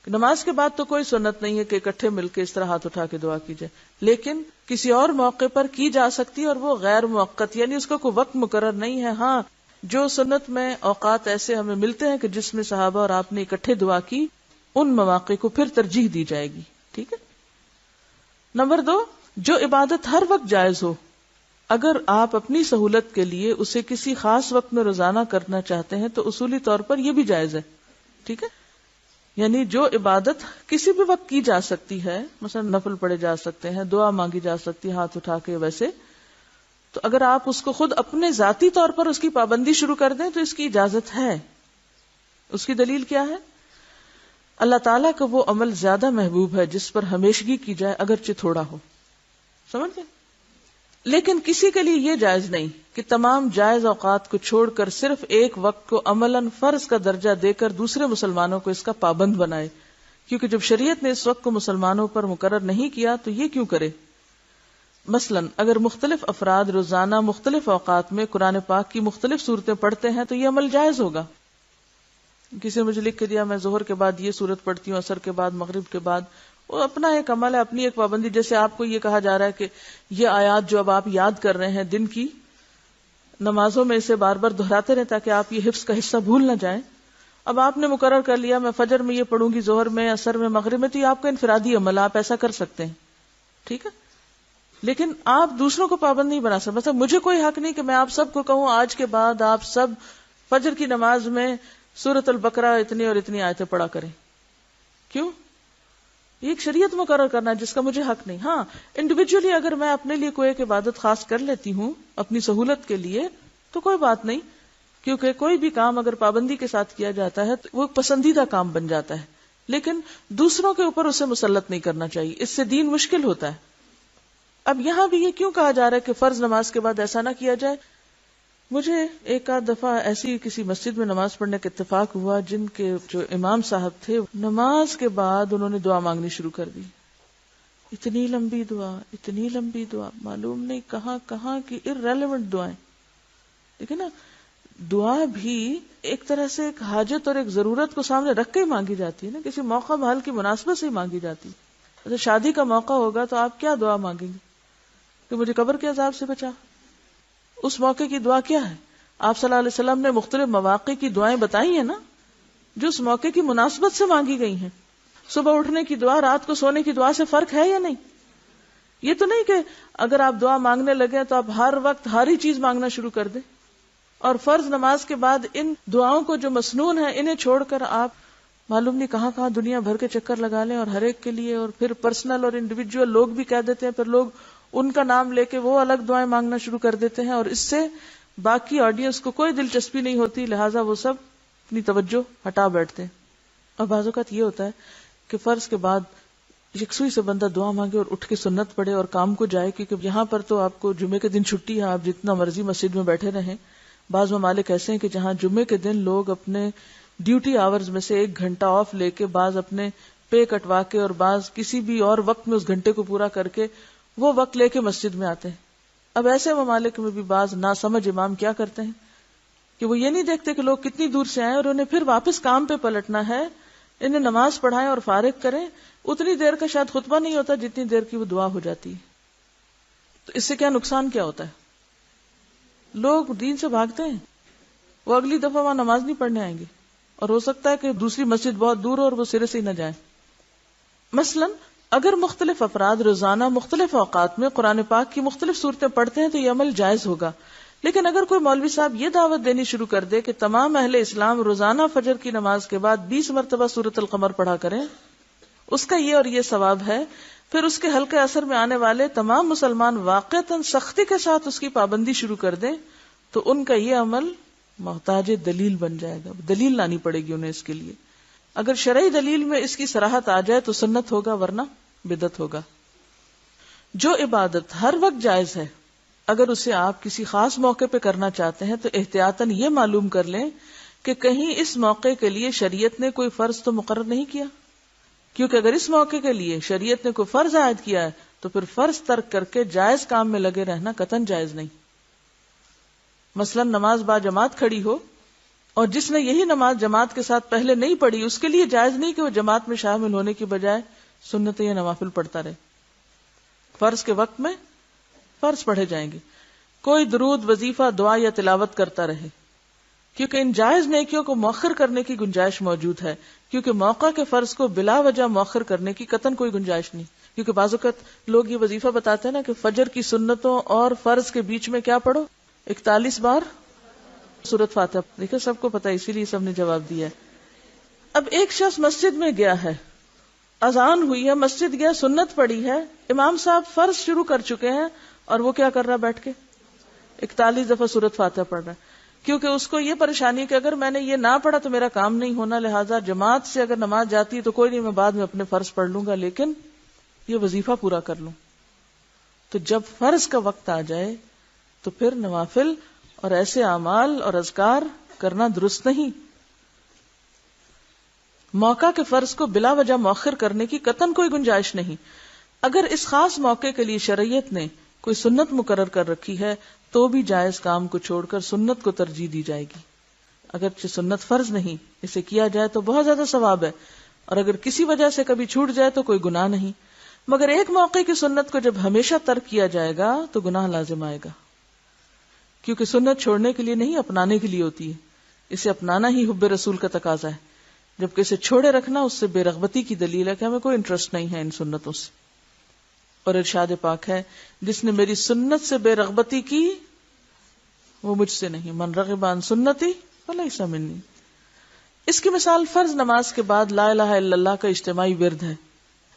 نماز کے بعد تو کوئی سنت نہیں ہے کہ اکٹھے مل کے اس طرح ہاتھ اٹھا کے دعا کی جائے، لیکن کسی اور موقع پر کی جا سکتی ہے، اور وہ غیر موقت، یعنی اس کا کوئی وقت مقرر نہیں ہے۔ ہاں، جو سنت میں اوقات ایسے ہمیں ملتے ہیں کہ جس میں صحابہ اور آپ نے اکٹھے دعا کی، ان مواقع کو پھر ترجیح دی جائے گی۔ ٹھیک ہے۔ نمبر 2، جو عبادت ہر وقت جائز ہو، اگر آپ اپنی سہولت کے لیے اسے کسی خاص وقت میں روزانہ کرنا چاہتے ہیں تو اصولی طور پر یہ بھی جائز ہے۔ ٹھیک ہے، یعنی جو عبادت کسی بھی وقت کی جا سکتی ہے، مثلا نفل پڑھے جا سکتے ہیں، دعا مانگی جا سکتی ہے ہاتھ اٹھا کے، ویسے تو اگر آپ اس کو خود اپنے ذاتی طور پر اس کی پابندی شروع کر دیں تو اس کی اجازت ہے۔ اس کی دلیل کیا ہے؟ اللہ تعالیٰ کا وہ عمل زیادہ محبوب ہے جس پر ہمیشگی کی جائے اگرچہ تھوڑا ہو، سمجھ گئے؟ لیکن کسی کے لیے یہ جائز نہیں کہ تمام جائز اوقات کو چھوڑ کر صرف ایک وقت کو عملاً فرض کا درجہ دے کر دوسرے مسلمانوں کو اس کا پابند بنائے، کیونکہ جب شریعت نے اس وقت کو مسلمانوں پر مقرر نہیں کیا تو یہ کیوں کرے؟ مثلاً اگر مختلف افراد روزانہ مختلف اوقات میں قرآن پاک کی مختلف صورتیں پڑھتے ہیں تو یہ عمل جائز ہوگا۔ کسی نے مجھے لکھ کے دیا میں ظہر کے بعد یہ صورت پڑھتی ہوں، عصر کے بعد، مغرب کے بعد، وہ اپنا ایک عمل ہے، اپنی ایک پابندی۔ جیسے آپ کو یہ کہا جا رہا ہے کہ یہ آیات جو اب آپ یاد کر رہے ہیں دن کی نمازوں میں اسے بار بار دہراتے رہیں تاکہ آپ یہ حفظ کا حصہ بھول نہ جائیں۔ اب آپ نے مقرر کر لیا میں فجر میں یہ پڑھوں گی، ظہر میں، عصر میں، مغرب میں، تو یہ آپ کا انفرادی عمل، آپ ایسا کر سکتے ہیں، ٹھیک ہے، لیکن آپ دوسروں کو پابند نہیں بنا سکتے۔ مثلا مجھے کوئی حق نہیں کہ میں آپ سب کو کہوں آج کے بعد آپ سب فجر کی نماز میں سورۃ البقرہ اتنی اور اتنی آیتیں پڑھا کریں۔ کیوں؟ یہ ایک شریعت مقرر کرنا ہے جس کا مجھے حق نہیں۔ ہاں، انڈیویجولی اگر میں اپنے لیے کوئی ایک عبادت خاص کر لیتی ہوں اپنی سہولت کے لیے تو کوئی بات نہیں، کیونکہ کوئی بھی کام اگر پابندی کے ساتھ کیا جاتا ہے تو وہ پسندیدہ کام بن جاتا ہے، لیکن دوسروں کے اوپر اسے مسلط نہیں کرنا چاہیے، اس سے دین مشکل ہوتا ہے۔ اب یہاں بھی یہ کیوں کہا جا رہا ہے کہ فرض نماز کے بعد ایسا نہ کیا جائے؟ مجھے ایک آدھ دفعہ ایسی کسی مسجد میں نماز پڑھنے کا اتفاق ہوا جن کے جو امام صاحب تھے نماز کے بعد انہوں نے دعا مانگنی شروع کر دی، اتنی لمبی دعا، اتنی لمبی دعا، معلوم نہیں کہاں کہاں کی irrelevant دعائیں۔ دیکھیں نا، دعا بھی ایک طرح سے ایک حاجت اور ایک ضرورت کو سامنے رکھ کے ہی مانگی جاتی ہے نا، کسی موقع محل کی مناسبت سے ہی مانگی جاتی ہے۔ اگر شادی کا موقع ہوگا تو آپ کیا دعا مانگیں گے کہ مجھے قبر کے عذاب سے بچا؟ اس موقع کی دعا کیا ہے؟ آپ صلی اللہ علیہ وسلم نے مختلف مواقع کی دعائیں بتائی ہیں نا جو اس موقع کی مناسبت سے مانگی گئی ہیں۔ صبح اٹھنے کی دعا رات کو سونے کی دعا سے فرق ہے یا نہیں؟ یہ تو نہیں کہ اگر آپ دعا مانگنے لگے تو آپ ہر وقت ہر ہی چیز مانگنا شروع کر دیں، اور فرض نماز کے بعد ان دعاؤں کو جو مسنون ہیں انہیں چھوڑ کر آپ معلوم نہیں کہاں کہاں دنیا بھر کے چکر لگا لیں اور ہر ایک کے لیے، اور پھر پرسنل اور انڈیویجول لوگ بھی کہہ دیتے ہیں، پھر لوگ ان کا نام لے کے وہ الگ دعائیں مانگنا شروع کر دیتے ہیں، اور اس سے باقی آڈینس کو کوئی دلچسپی نہیں ہوتی، لہٰذا وہ سب اپنی توجہ ہٹا بیٹھتے ہیں۔ اور بعض اوقات یہ ہوتا ہے کہ فرض کے بعد یکسوئی سے بندہ دعا مانگے اور اٹھ کے سنت پڑھے اور کام کو جائے، کیونکہ یہاں پر تو آپ کو جمعے کے دن چھٹی ہے، آپ جتنا مرضی مسجد میں بیٹھے رہیں۔ بعض ممالک ایسے ہیں کہ جہاں جمعے کے دن لوگ اپنے ڈیوٹی آورز میں سے 1 گھنٹہ آف لے کے، بعض اپنے پے کٹوا کے اور بعض کسی بھی اور وقت میں اس گھنٹے کو پورا کر کے وہ وقت لے کے مسجد میں آتے ہیں۔ اب ایسے ممالک میں بھی بعض ناسمجھ امام کیا کرتے ہیں کہ وہ یہ نہیں دیکھتے کہ لوگ کتنی دور سے آئے اور انہیں پھر واپس کام پہ پلٹنا ہے، انہیں نماز پڑھائیں اور فارغ کریں، اتنی دیر کا شاید خطبہ نہیں ہوتا جتنی دیر کی وہ دعا ہو جاتی ہے۔ تو اس سے کیا نقصان کیا ہوتا ہے؟ لوگ دین سے بھاگتے ہیں، وہ اگلی دفعہ وہاں نماز نہیں پڑھنے آئیں گے، اور ہو سکتا ہے کہ دوسری مسجد بہت دور ہو اور وہ سرے سے ہی نہ جائیں۔ مثلاً اگر مختلف افراد روزانہ مختلف اوقات میں قرآن پاک کی مختلف صورتیں پڑھتے ہیں تو یہ عمل جائز ہوگا، لیکن اگر کوئی مولوی صاحب یہ دعوت دینی شروع کر دے کہ تمام اہل اسلام روزانہ فجر کی نماز کے بعد 20 مرتبہ سورۃ القمر پڑھا کریں، اس کا یہ اور یہ ثواب ہے، پھر اس کے حلقے اثر میں آنے والے تمام مسلمان واقعتاً سختی کے ساتھ اس کی پابندی شروع کر دیں، تو ان کا یہ عمل محتاج دلیل بن جائے گا، دلیل لانی پڑے گی انہیں اس کے لیے۔ اگر شرعی دلیل میں اس کی صراحت آ جائے تو سنت ہوگا، ورنہ بدعت ہوگا۔ جو عبادت ہر وقت جائز ہے، اگر اسے آپ کسی خاص موقع پہ کرنا چاہتے ہیں تو احتیاطاً یہ معلوم کر لیں کہ کہیں اس موقع کے لیے شریعت نے کوئی فرض تو مقرر نہیں کیا، کیونکہ اگر اس موقع کے لیے شریعت نے کوئی فرض عائد کیا ہے تو پھر فرض ترک کر کے جائز کام میں لگے رہنا قطعاً جائز نہیں۔ مثلا نماز با جماعت کھڑی ہو اور جس نے یہی نماز جماعت کے ساتھ پہلے نہیں پڑھی، اس کے لیے جائز نہیں کہ وہ جماعت میں شامل ہونے کی بجائے سنتیں یا نوافل پڑھتا رہے۔ فرض کے وقت میں فرض پڑھے جائیں گے، کوئی درود، وظیفہ، دعا یا تلاوت کرتا رہے، کیونکہ ان جائز نیکیوں کو مؤخر کرنے کی گنجائش موجود ہے، کیونکہ موقع کے فرض کو بلا وجہ مؤخر کرنے کی قطعاً کوئی گنجائش نہیں۔ کیونکہ بعض اوقات لوگ یہ وظیفہ بتاتے ہیں نا کہ فجر کی سنتوں اور فرض کے بیچ میں کیا پڑھو، 41 بار سورۃ فاتحہ۔ دیکھیں سب کو پتا ہے، اسی لیے سب نے جواب دیا ہے۔ اب ایک شخص مسجد میں گیا ہے، اذان ہوئی ہے، مسجد گیا، سنت پڑھی ہے، امام صاحب فرض شروع کر چکے ہیں اور وہ کیا کر رہا ہے، بیٹھ کے 41 دفعہ سورۃ فاتحہ پڑھ رہا ہے، کیونکہ اس کو یہ پریشانی کہ اگر میں نے یہ نہ پڑھا تو میرا کام نہیں ہونا، لہٰذا جماعت سے اگر نماز جاتی ہے تو کوئی نہیں، میں بعد میں اپنے فرض پڑھ لوں گا، لیکن یہ وظیفہ پورا کر لوں۔ تو جب فرض کا وقت آ جائے تو پھر نوافل اور ایسے اعمال اور اذکار کرنا درست نہیں۔ موقع کے فرض کو بلا وجہ مؤخر کرنے کی قطعاً کوئی گنجائش نہیں۔ اگر اس خاص موقع کے لیے شریعت نے کوئی سنت مقرر کر رکھی ہے تو بھی جائز کام کو چھوڑ کر سنت کو ترجیح دی جائے گی۔ اگرچہ سنت فرض نہیں، اسے کیا جائے تو بہت زیادہ ثواب ہے، اور اگر کسی وجہ سے کبھی چھوٹ جائے تو کوئی گناہ نہیں، مگر ایک موقع کی سنت کو جب ہمیشہ ترک کیا جائے گا تو گناہ لازم آئے گا، کیونکہ سنت چھوڑنے کے لیے نہیں، اپنانے کے لیے ہوتی ہے۔ اسے اپنانا ہی حب رسول کا تقاضا ہے، جبکہ اسے چھوڑے رکھنا اس سے بے رغبتی کی دلیل ہے کہ ہمیں کوئی انٹرسٹ نہیں ہے ان سنتوں سے۔ اور ارشاد پاک ہے، جس نے میری سنت سے بے رغبتی کی وہ مجھ سے نہیں، من رغب عن سنتی فلیس منی۔ اس کی مثال فرض نماز کے بعد لا الہ الا اللہ کا اجتماعی ورد ہے۔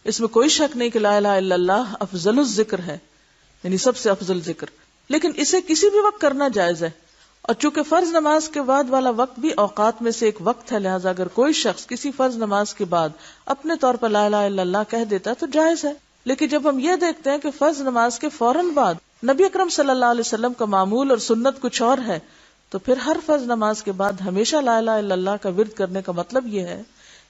اس میں کوئی شک نہیں کہ لا الہ الا اللہ افضل الذکر ہے، یعنی سب سے افضل ذکر، لیکن اسے کسی بھی وقت کرنا جائز ہے، اور چونکہ فرض نماز کے بعد والا وقت بھی اوقات میں سے ایک وقت ہے، لہٰذا اگر کوئی شخص کسی فرض نماز کے بعد اپنے طور پر لا الہ الا اللہ کہہ دیتا تو جائز ہے۔ لیکن جب ہم یہ دیکھتے ہیں کہ فرض نماز کے فوراً بعد نبی اکرم صلی اللہ علیہ وسلم کا معمول اور سنت کچھ اور ہے، تو پھر ہر فرض نماز کے بعد ہمیشہ لا الہ الا اللہ کا ورد کرنے کا مطلب یہ ہے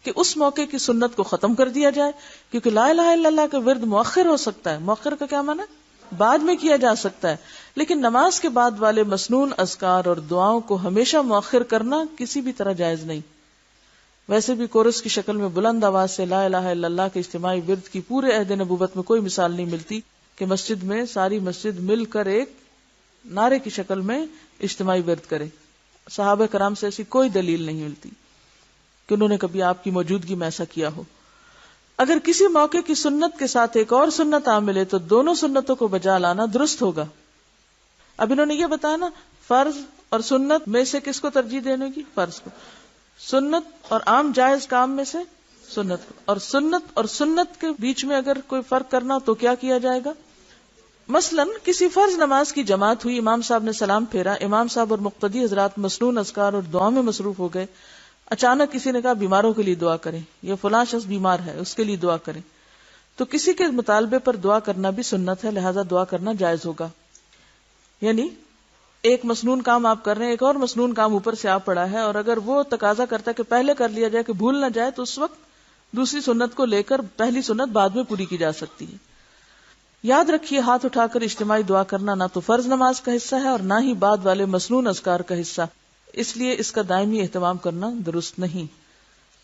کہ اس موقع کی سنت کو ختم کر دیا جائے، کیونکہ لا الہ الا اللہ کا ورد مؤخر ہو سکتا ہے۔ مؤخر کا کیا معنی ہے؟ بعد میں کیا جا سکتا ہے، لیکن نماز کے بعد والے مسنون اذکار اور دعاؤں کو ہمیشہ مؤخر کرنا کسی بھی طرح جائز نہیں۔ ویسے بھی کورس کی شکل میں بلند آواز سے لا الہ الا اللہ کے اجتماعی ورد کی پورے عہد نبوت میں کوئی مثال نہیں ملتی کہ مسجد میں ساری مسجد مل کر ایک نعرے کی شکل میں اجتماعی ورد کرے۔ صحابہ کرام سے ایسی کوئی دلیل نہیں ملتی کہ انہوں نے کبھی آپ کی موجودگی میں ایسا کیا ہو۔ اگر کسی موقع کی سنت کے ساتھ ایک اور سنت آ ملے تو دونوں سنتوں کو بجا لانا درست ہوگا۔ اب انہوں نے یہ بتایا نا، فرض اور سنت میں سے کس کو ترجیح دینے کی؟ فرض کو۔ سنت اور عام جائز کام میں سے سنت کو، اور سنت کے بیچ میں اگر کوئی فرق کرنا تو کیا کیا جائے گا؟ مثلا کسی فرض نماز کی جماعت ہوئی، امام صاحب نے سلام پھیرا، امام صاحب اور مقتدی حضرات مسنون اذکار اور دعا میں مصروف ہو گئے، اچانک کسی نے کہا بیماروں کے لیے دعا کریں، یہ فلاں شخص بیمار ہے اس کے لیے دعا کریں، تو کسی کے مطالبے پر دعا کرنا بھی سنت ہے، لہذا دعا کرنا جائز ہوگا۔ یعنی ایک مسنون کام آپ کر رہے ہیں، ایک اور مسنون کام اوپر سے آپ پڑا ہے، اور اگر وہ تقاضا کرتا ہے کہ پہلے کر لیا جائے کہ بھول نہ جائے، تو اس وقت دوسری سنت کو لے کر پہلی سنت بعد میں پوری کی جا سکتی ہے۔ یاد رکھیے، ہاتھ اٹھا کر اجتماعی دعا کرنا نہ تو فرض نماز کا حصہ ہے اور نہ ہی بعد والے مسنون اذکار کا حصہ، اس لیے اس کا دائمی اہتمام کرنا درست نہیں،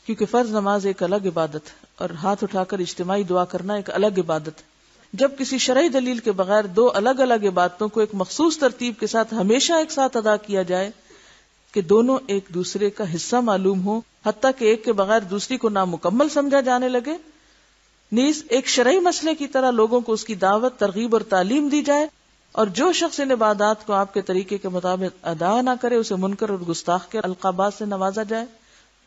کیونکہ فرض نماز ایک الگ عبادت ہے اور ہاتھ اٹھا کر اجتماعی دعا کرنا ایک الگ عبادت ہے۔ جب کسی شرعی دلیل کے بغیر دو الگ الگ عبادتوں کو ایک مخصوص ترتیب کے ساتھ ہمیشہ ایک ساتھ ادا کیا جائے کہ دونوں ایک دوسرے کا حصہ معلوم ہو، حتیٰ کہ ایک کے بغیر دوسری کو نامکمل سمجھا جانے لگے، نیز ایک شرعی مسئلے کی طرح لوگوں کو اس کی دعوت، ترغیب اور تعلیم دی جائے، اور جو شخص ان عبادات کو آپ کے طریقے کے مطابق ادا نہ کرے اسے منکر اور گستاخ کے القابات سے نوازا جائے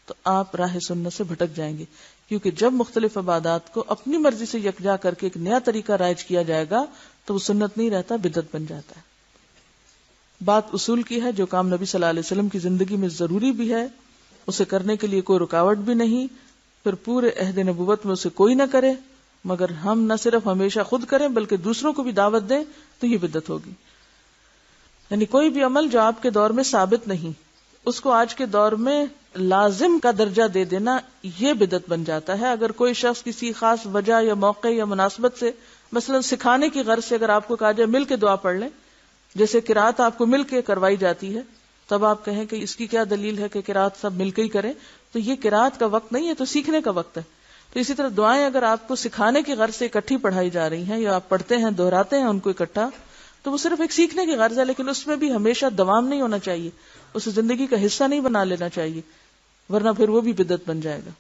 تو آپ راہ سنت سے بھٹک جائیں گے، کیونکہ جب مختلف عبادات کو اپنی مرضی سے یکجا کر کے ایک نیا طریقہ رائج کیا جائے گا تو وہ سنت نہیں رہتا، بدعت بن جاتا ہے۔ بات اصول کی ہے، جو کام نبی صلی اللہ علیہ وسلم کی زندگی میں ضروری بھی ہے اسے کرنے کے لیے کوئی رکاوٹ بھی نہیں، پھر پورے عہد نبوت میں اسے کوئی نہ کرے، مگر ہم نہ صرف ہمیشہ خود کریں بلکہ دوسروں کو بھی دعوت دیں تو یہ بدعت ہوگی۔ یعنی کوئی بھی عمل جو آپ کے دور میں ثابت نہیں، اس کو آج کے دور میں لازم کا درجہ دے دینا، یہ بدعت بن جاتا ہے۔ اگر کوئی شخص کسی خاص وجہ یا موقع یا مناسبت سے، مثلا سکھانے کی غرض سے اگر آپ کو کہا جائے مل کے دعا پڑھ لیں، جیسے قرات آپ کو مل کے کروائی جاتی ہے، تب آپ کہیں کہ اس کی کیا دلیل ہے کہ قرات سب مل کے ہی کریں، تو یہ قرات کا وقت نہیں ہے، تو سیکھنے کا وقت ہے۔ تو اسی طرح دعائیں اگر آپ کو سکھانے کی غرض سے اکٹھی پڑھائی جا رہی ہیں یا آپ پڑھتے ہیں دہراتے ہیں ان کو اکٹھا، تو وہ صرف ایک سیکھنے کی غرض ہے، لیکن اس میں بھی ہمیشہ دوام نہیں ہونا چاہیے، اسے زندگی کا حصہ نہیں بنا لینا چاہیے، ورنہ پھر وہ بھی بدعت بن جائے گا۔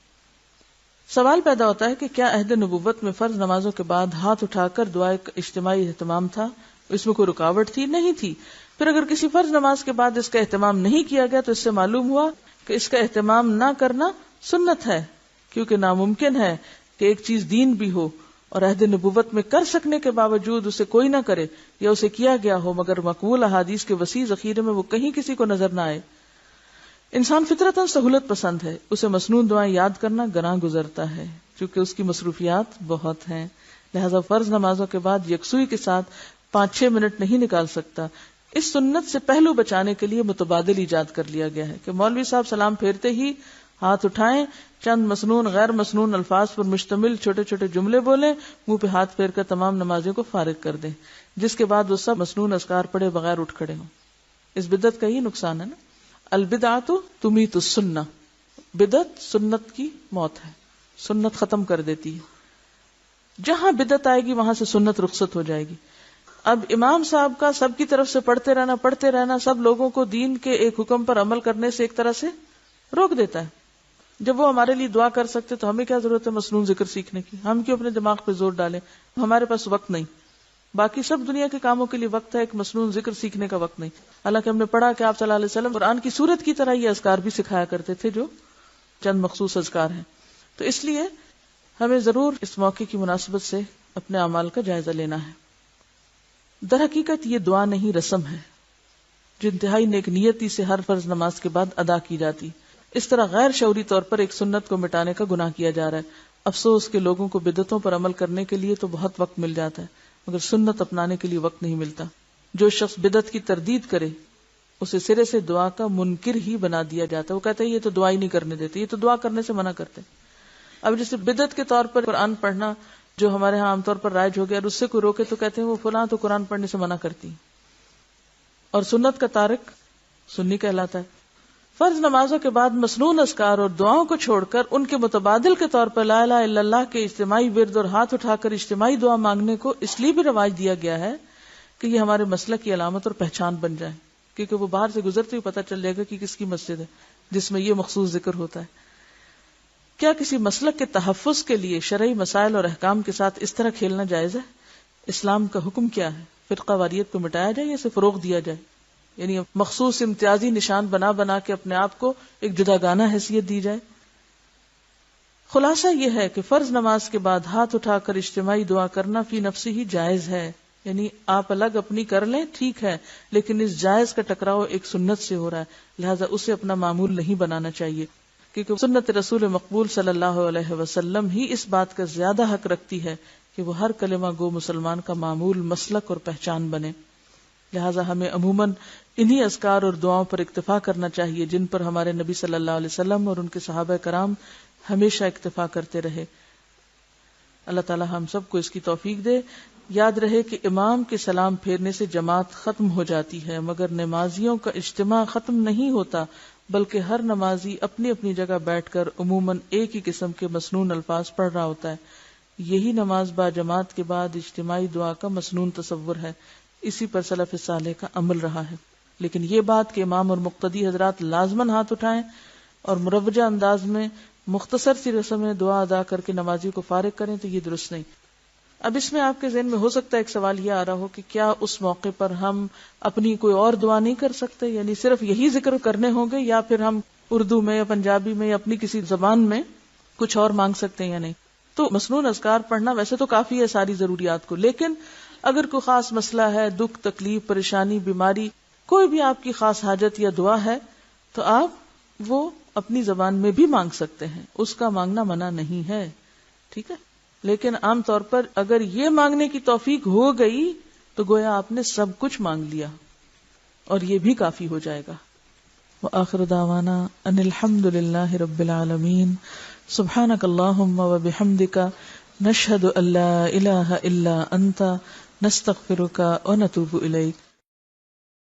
سوال پیدا ہوتا ہے کہ کیا عہد نبوت میں فرض نمازوں کے بعد ہاتھ اٹھا کر دعائیں کا اجتماعی اہتمام تھا؟ اس میں کوئی رکاوٹ تھی؟ نہیں تھی۔ پھر اگر کسی فرض نماز کے بعد اس کا اہتمام نہیں کیا گیا تو اس سے معلوم ہوا کہ اس کا اہتمام نہ کرنا سنت ہے، کیونکہ ناممکن ہے کہ ایک چیز دین بھی ہو اور عہد نبوت میں کر سکنے کے باوجود اسے کوئی نہ کرے یا اسے کیا گیا ہو مگر مقبول احادیث کے وسیع ذخیرے میں وہ کہیں کسی کو نظر نہ آئے۔ انسان فطرتاً سہولت پسند ہے، اسے مسنون دعائیں یاد کرنا گناہ گزرتا ہے کیونکہ اس کی مصروفیات بہت ہیں، لہذا فرض نمازوں کے بعد یکسوئی کے ساتھ 5-6 منٹ نہیں نکال سکتا۔ اس سنت سے پہلو بچانے کے لیے متبادل ایجاد کر لیا گیا ہے کہ مولوی صاحب سلام پھیرتے ہی ہاتھ اٹھائیں، چند مسنون غیر مسنون الفاظ پر مشتمل چھوٹے چھوٹے جملے بولیں، منہ پہ ہاتھ پھیر کر تمام نمازیوں کو فارغ کر دیں، جس کے بعد وہ سب مسنون اذکار پڑھے بغیر اٹھ کھڑے ہوں۔ اس بدعت کا ہی نقصان ہے نا، البدعۃ تمیت السنہ، بدعت سنت کی موت ہے، سنت ختم کر دیتی ہے۔ جہاں بدعت آئے گی وہاں سے سنت رخصت ہو جائے گی۔ اب امام صاحب کا سب کی طرف سے پڑھتے رہنا سب لوگوں کو دین کے ایک حکم پر عمل کرنے سے ایک طرح سے روک دیتا ہے۔ جب وہ ہمارے لیے دعا کر سکتے تو ہمیں کیا ضرورت ہے مسنون ذکر سیکھنے کی؟ ہم کیوں اپنے دماغ پہ زور ڈالیں؟ ہمارے پاس وقت نہیں، باقی سب دنیا کے کاموں کے لیے وقت ہے، ایک مسنون ذکر سیکھنے کا وقت نہیں۔ حالانکہ ہم نے پڑھا کہ آپ صلی اللہ علیہ وسلم قرآن کی سورت کی طرح یہ اذکار بھی سکھایا کرتے تھے جو چند مخصوص اذکار ہیں۔ تو اس لیے ہمیں ضرور اس موقع کی مناسبت سے اپنے اعمال کا جائزہ لینا ہے۔ در حقیقت یہ دعا نہیں، رسم ہے جو انتہائی نیک نیتی سے ہر فرض نماز کے بعد ادا کی جاتی۔ اس طرح غیر شعوری طور پر ایک سنت کو مٹانے کا گناہ کیا جا رہا ہے۔ افسوس کہ لوگوں کو بدعتوں پر عمل کرنے کے لیے تو بہت وقت مل جاتا ہے مگر سنت اپنانے کے لیے وقت نہیں ملتا۔ جو شخص بدعت کی تردید کرے اسے سرے سے دعا کا منکر ہی بنا دیا جاتا ہے۔ وہ کہتے ہیں یہ تو دعا ہی نہیں کرنے دیتے، یہ تو دعا کرنے سے منع کرتے۔ اب جیسے بدعت کے طور پر قرآن پڑھنا جو ہمارے ہاں عام طور پر رائج ہو گیا، اور اس سے کوئی روکے تو کہتے ہیں وہ فلاں تو قرآن پڑھنے سے منع کرتی، اور سنت کا تارک سنی کہلاتا ہے۔ فرض نمازوں کے بعد مسنون اذکار اور دعاؤں کو چھوڑ کر ان کے متبادل کے طور پر لا الہ الا اللہ کے اجتماعی ورد اور ہاتھ اٹھا کر اجتماعی دعا مانگنے کو اس لیے بھی رواج دیا گیا ہے کہ یہ ہمارے مسلک کی علامت اور پہچان بن جائے، کیونکہ وہ باہر سے گزرتے ہوئے پتہ چل جائے گا کہ کس کی مسجد ہے جس میں یہ مخصوص ذکر ہوتا ہے۔ کیا کسی مسلک کے تحفظ کے لیے شرعی مسائل اور احکام کے ساتھ اس طرح کھیلنا جائز ہے؟ اسلام کا حکم کیا ہے؟ فرقہ واریت کو مٹایا جائے یا اسے فروغ دیا جائے؟ یعنی مخصوص امتیازی نشان بنا بنا کے اپنے آپ کو ایک جداگانہ حیثیت دی جائے؟ خلاصہ یہ ہے کہ فرض نماز کے بعد ہاتھ اٹھا کر اجتماعی دعا کرنا فی نفسی ہی جائز ہے، یعنی آپ الگ اپنی کر لیں ٹھیک ہے، لیکن اس جائز کا ٹکراؤ ایک سنت سے ہو رہا ہے، لہذا اسے اپنا معمول نہیں بنانا چاہیے، کیونکہ سنت رسول مقبول صلی اللہ علیہ وسلم ہی اس بات کا زیادہ حق رکھتی ہے کہ وہ ہر کلمہ گو مسلمان کا معمول، مسلک اور پہچان بنے۔ لہذا ہمیں عموماً انہی اذکار اور دعاؤں پر اکتفا کرنا چاہیے جن پر ہمارے نبی صلی اللہ علیہ وسلم اور ان کے صحابہ کرام ہمیشہ اکتفا کرتے رہے۔ اللہ تعالی ہم سب کو اس کی توفیق دے۔ یاد رہے کہ امام کے سلام پھیرنے سے جماعت ختم ہو جاتی ہے مگر نمازیوں کا اجتماع ختم نہیں ہوتا، بلکہ ہر نمازی اپنی اپنی جگہ بیٹھ کر عموماً ایک ہی قسم کے مسنون الفاظ پڑھ رہا ہوتا ہے۔ یہی نماز با جماعت کے بعد اجتماعی دعا کا مسنون تصور ہے، اسی پر سلف صالح کا عمل رہا ہے۔ لیکن یہ بات کہ امام اور مقتدی حضرات لازماً ہاتھ اٹھائیں اور مروجہ انداز میں مختصر سی رسم ہے، دعا ادا کر کے نمازی کو فارغ کریں، تو یہ درست نہیں۔ اب اس میں آپ کے ذہن میں ہو سکتا ہے ایک سوال یہ آ رہا ہو کہ کیا اس موقع پر ہم اپنی کوئی اور دعا نہیں کر سکتے، یعنی صرف یہی ذکر کرنے ہوں گے، یا پھر ہم اردو میں یا پنجابی میں یا اپنی کسی زبان میں کچھ اور مانگ سکتے ہیں یا نہیں؟ تو مسنون اذکار پڑھنا ویسے تو کافی ہے ساری ضروریات کو، لیکن اگر کوئی خاص مسئلہ ہے، دکھ، تکلیف، پریشانی، بیماری، کوئی بھی آپ کی خاص حاجت یا دعا ہے، تو آپ وہ اپنی زبان میں بھی مانگ سکتے ہیں، اس کا مانگنا منع نہیں ہے، ٹھیک ہے؟ لیکن عام طور پر اگر یہ مانگنے کی توفیق ہو گئی تو گویا آپ نے سب کچھ مانگ لیا، اور یہ بھی کافی ہو جائے گا۔ وآخر دعوانا ان الحمد للہ رب العالمین، سبحانک اللہم وبحمدک، نشہد ان لا الہ الا انت، نستغفرک ونتوب الیک۔